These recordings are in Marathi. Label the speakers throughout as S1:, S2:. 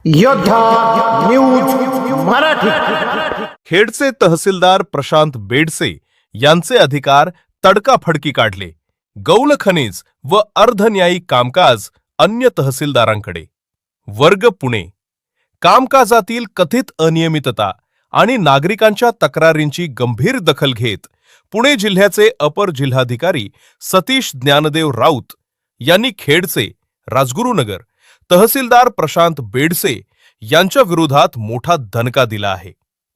S1: योद्धा न्यूज मराठी।
S2: खेडचे तहसीलदार प्रशांत बेडसे यांचे अधिकार तडकाफडकी काढले। गौण खनिज व अर्धन्यायी कामकाज अन्य तहसीलदारांकडे। वर्ग पुणे। कामकाजातील कथित अनियमितता आणि नागरिकांच्या तक्रारींची गंभीर दखल घेत पुणे जिल्ह्याचे अपर जिल्हाधिकारी सतीश ज्ञानदेव राऊत यांनी खेडचे राजगुरुनगर तहसीलदार प्रशांत बेडसे यांच्या विरोधात मोठा दणका दिला आहे।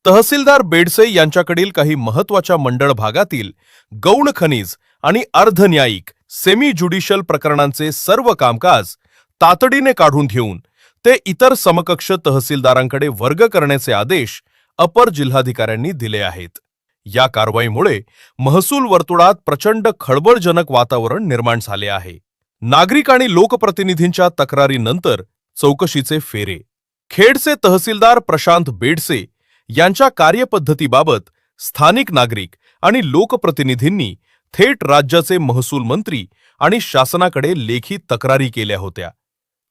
S2: तहसीलदार बेडसे यांच्याकडील काही महत्त्वाच्या मंडळ भागातील गौण खनिज आणि अर्धन्यायिक सेमी ज्युडिशियल प्रकरणांचे सर्व कामकाज तातडीने काढून घेऊन ते इतर समकक्ष तहसीलदारांकडे वर्ग करण्याचे आदेश अपर जिल्हाधिकाऱ्यांनी दिले आहेत। या कारवाईमुळे महसूल वर्तुळात प्रचंड खळबळजनक वातावरण निर्माण झाले आहे। नागरिक आणि लोकप्रतिनिधींच्या तक्रारीनंतर चौकशीचे फेरे। खेडचे तहसीलदार प्रशांत बेडसे यांच्या कार्यपद्धतीबाबत स्थानिक नागरिक आणि लोकप्रतिनिधींनी थेट राज्याचे महसूल मंत्री आणि शासनाकडे लेखी तक्रारी केल्या होत्या।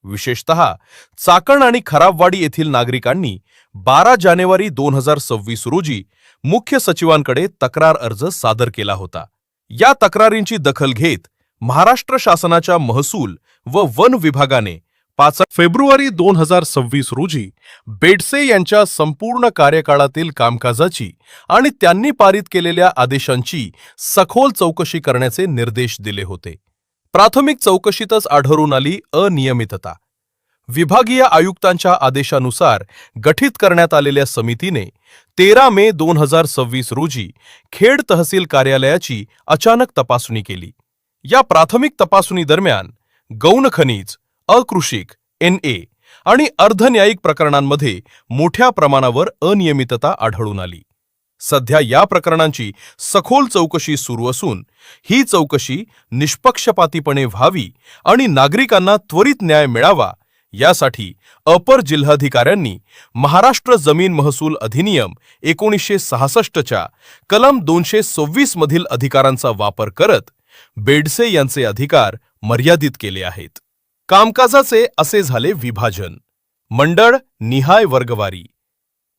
S2: विशेषतः चाकण आणि खराबवाडी येथील नागरिकांनी 12 जानेवारी 2026 रोजी मुख्य सचिवांकडे तक्रार अर्ज सादर केला होता। या तक्रारींची दखल घेत महाराष्ट्र शासनाच्या महसूल व वन विभागाने 5 फेब्रुवारी 2026 रोजी बेडसे यांच्या संपूर्ण कार्यकाळातील कामकाजाची आणि त्यांनी पारित केलेल्या आदेशांची सखोल चौकशी करण्याचे निर्देश दिले होते। प्राथमिक चौकशीतच आढळून आली अनियमितता। विभागीय आयुक्तांच्या आदेशानुसार गठीत करण्यात आलेल्या समितीने 13 मे 2026 रोजी खेड तहसील कार्यालयाची अचानक तपासणी केली। या प्राथमिक तपासणी दरम्यान गौण खनिज, अकृषिक, NA आणि अर्धन्यायिक प्रकरणांमध्ये मोठ्या प्रमाणावर अनियमितता आढळून आली। सध्या या प्रकरणांची सखोल चौकशी सुरू असून ही चौकशी निष्पक्षपातीपणे व्हावी आणि नागरिकांना त्वरित न्याय मिळावा यासाठी अपर जिल्हाधिकाऱ्यांनी महाराष्ट्र जमीन महसूल अधिनियम 1966 च्या कलम 226 मधील अधिकारांचा वापर करत बेडसे यांचे अधिकार मर्यादित केले आहेत। कामकाजाचे असे झाले विभाजन। मंडळ निहाय वर्गवारी।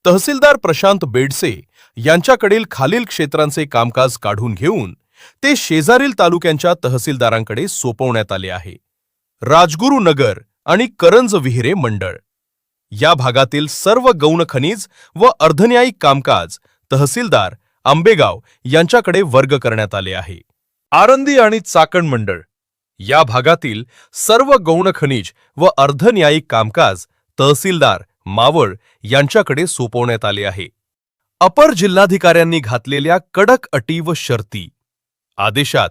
S2: तहसीलदार प्रशांत बेडसे यांच्याकडील खालील क्षेत्रांचे कामकाज काढून घेऊन ते शेजारील तालुक्यांच्या तहसीलदारांकडे सोपवण्यात आले आहे। राजगुरुनगर आणि करंज विहिरे मंडळ। या भागातील सर्व गौण खनिज व अर्धन्यायिक कामकाज तहसीलदार आंबेगाव यांच्याकडे वर्ग करण्यात आले आहे। आरंदी आणि चाकण मंडळ। या भागातील सर्व गौण खनिज व अर्धन्यायिक कामकाज तहसीलदार मावळ यांच्याकडे सोपवण्यात आले आहे। अपर जिल्हाधिकाऱ्यांनी घातलेल्या कडक अटी व शर्ती। आदेशात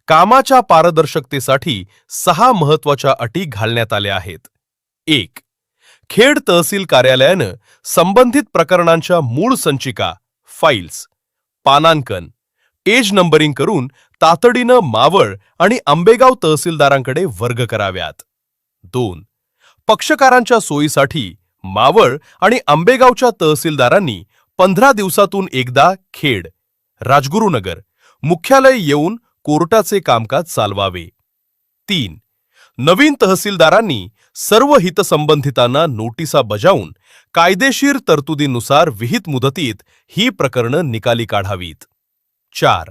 S2: कामाच्या पारदर्शकतेसाठी 6 महत्त्वाच्या अटी घालण्यात आल्या आहेत। 1. खेड तहसील कार्यालयानं संबंधित प्रकरणांच्या मूळ संचिका, फाईल्स, पानांकन, पेज नंबरिंग करून तातडीनं मावळ आणि आंबेगाव तहसीलदारांकडे वर्ग कराव्यात। 2. पक्षकारांच्या सोयीसाठी मावळ आणि आंबेगावच्या तहसीलदारांनी 15 दिवसातून एकदा खेड, राजगुरुनगर मुख्यालय येऊन कोर्टाचे कामकाज चालवावे। 3. नवीन तहसीलदारांनी सर्व हितसंबंधितांना नोटिसा बजावून कायदेशीर तरतुदीनुसार विहित मुदतीत ही प्रकरणं निकाली काढावीत। 4.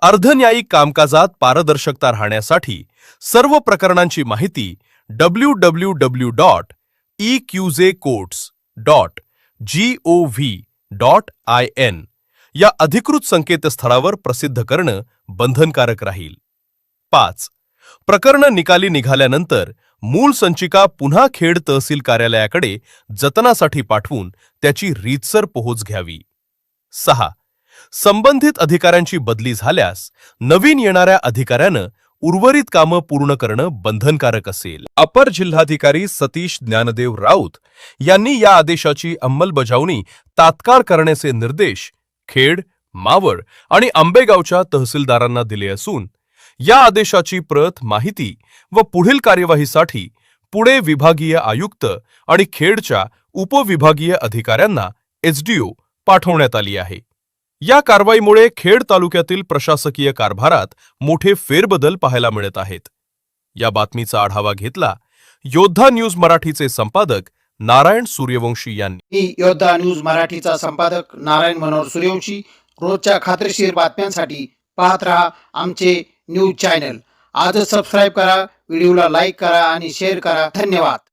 S2: अर्धन्यायिक कामकाजात पारदर्शकता राहण्यासाठी सर्व प्रकरणांची माहिती www.eqjcourts.gov.in या अधिकृत संकेतस्थळावर प्रसिद्ध करणं बंधनकारक राहील। 5. प्रकरणं निकाली निघाल्यानंतर मूळ संचिका पुन्हा खेड तहसील कार्यालयाकडे जतनासाठी पाठवून त्याची रीतसर पोहोच घ्यावी। 6. संबंधित अधिकाऱ्यांची बदली झाल्यास नवीन येणाऱ्या अधिकाऱ्यानं उर्वरित कामं पूर्ण करणं बंधनकारक असेल। अपर जिल्हाधिकारी सतीश ज्ञानदेव राऊत यांनी या आदेशाची अंमलबजावणी तात्काळ करण्याचे निर्देश खेड, मावळ आणि आंबेगावच्या तहसीलदारांना दिले असून या आदेशाची प्रत, माहिती व पुढील कार्यवाहीसाठी पुणे विभागीय आयुक्त आणि खेडच्या उपविभागीय अधिकाऱ्यांना SDO पाठवण्यात आली आहे। या कारवाईमुळे खेड तालुक्यातील प्रशासकीय कारभारात मोठे फेरबदल पाहायला मिळत आहेत। या बातमीचा आढावा घेतला योद्धा न्यूज मराठीचे संपादक नारायण सूर्यवंशी यांनी.
S1: मी योद्धा न्यूज मराठीचा संपादक नारायण मनोहर सूर्यवंशी. रोजच्या खात्रीशीर बातम्यांसाठी पाहत रहा आमचे न्यूज चॅनल. आजच सबस्क्राईब करा, व्हिडिओला लाईक करा आणि शेअर करा. धन्यवाद.